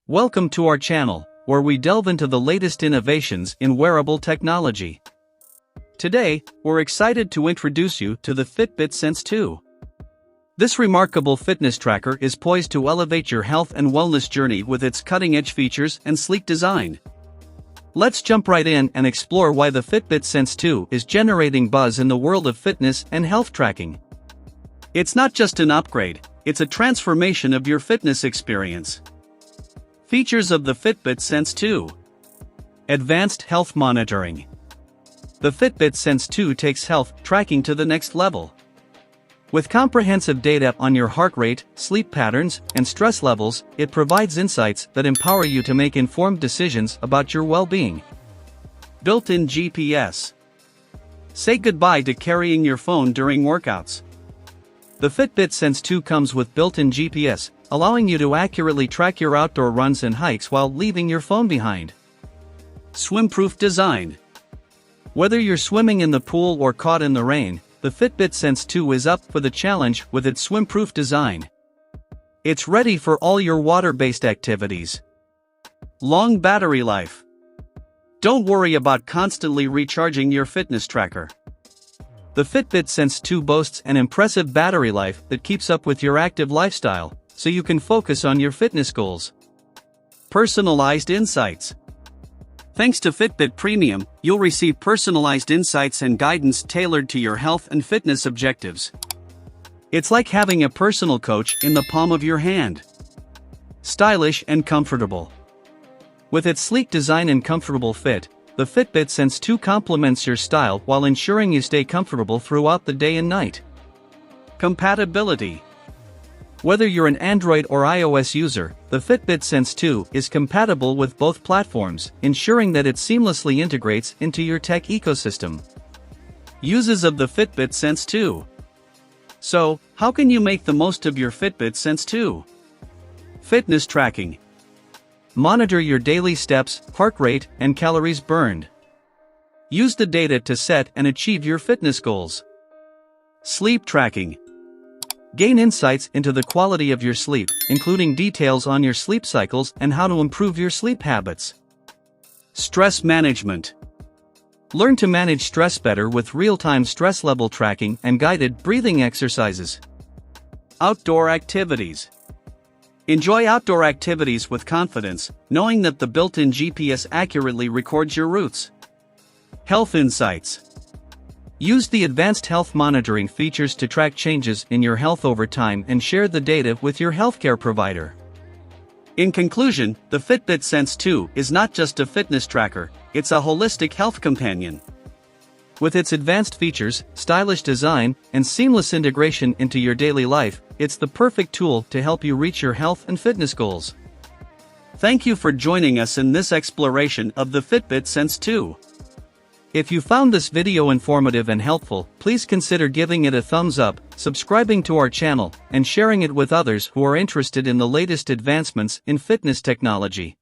Welcome to our channel, where we delve into the latest innovations in wearable technology. Today, we're excited to introduce you to the Fitbit Sense 2. This remarkable fitness tracker is poised to elevate your health and wellness journey with its cutting-edge features and sleek design. Let's jump right in and explore why the Fitbit Sense 2 is generating buzz in the world of fitness and health tracking. It's not just an upgrade, it's a transformation of your fitness experience. Features of the Fitbit Sense 2. Advanced health monitoring. The Fitbit Sense 2 takes health tracking to the next level. With comprehensive data on your heart rate, sleep patterns, and stress levels, it provides insights that empower you to make informed decisions about your well-being. Built-in GPS. Say goodbye to carrying your phone during workouts. The Fitbit Sense 2 comes with built-in GPS, allowing you to accurately track your outdoor runs and hikes while leaving your phone behind. Swim-proof design. Whether you're swimming in the pool or caught in the rain, the Fitbit Sense 2 is up for the challenge with its swim-proof design. It's ready for all your water-based activities. Long battery life. Don't worry about constantly recharging your fitness tracker. The Fitbit Sense 2 boasts an impressive battery life that keeps up with your active lifestyle, so you can focus on your fitness goals. Personalized insights. Thanks to Fitbit Premium, you'll receive personalized insights and guidance tailored to your health and fitness objectives. It's like having a personal coach in the palm of your hand. Stylish and comfortable. With its sleek design and comfortable fit, the Fitbit Sense 2 complements your style while ensuring you stay comfortable throughout the day and night. Compatibility. Whether you're an Android or iOS user, the Fitbit Sense 2 is compatible with both platforms, ensuring that it seamlessly integrates into your tech ecosystem. Uses of the Fitbit Sense 2. So, how can you make the most of your Fitbit Sense 2? Fitness tracking. Monitor your daily steps, heart rate, and calories burned. Use the data to set and achieve your fitness goals. Sleep tracking. Gain insights into the quality of your sleep, including details on your sleep cycles and how to improve your sleep habits. Stress management. Learn to manage stress better with real-time stress level tracking and guided breathing exercises. Outdoor activities. Enjoy outdoor activities with confidence, knowing that the built-in GPS accurately records your routes. Health insights. Use the advanced health monitoring features to track changes in your health over time and share the data with your healthcare provider. In conclusion, the Fitbit Sense 2 is not just a fitness tracker, it's a holistic health companion. With its advanced features, stylish design, and seamless integration into your daily life, it's the perfect tool to help you reach your health and fitness goals. Thank you for joining us in this exploration of the Fitbit Sense 2. If you found this video informative and helpful, please consider giving it a thumbs up, subscribing to our channel, and sharing it with others who are interested in the latest advancements in fitness technology.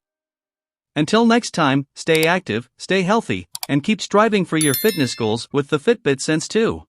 Until next time, stay active, stay healthy, and keep striving for your fitness goals with the Fitbit Sense 2.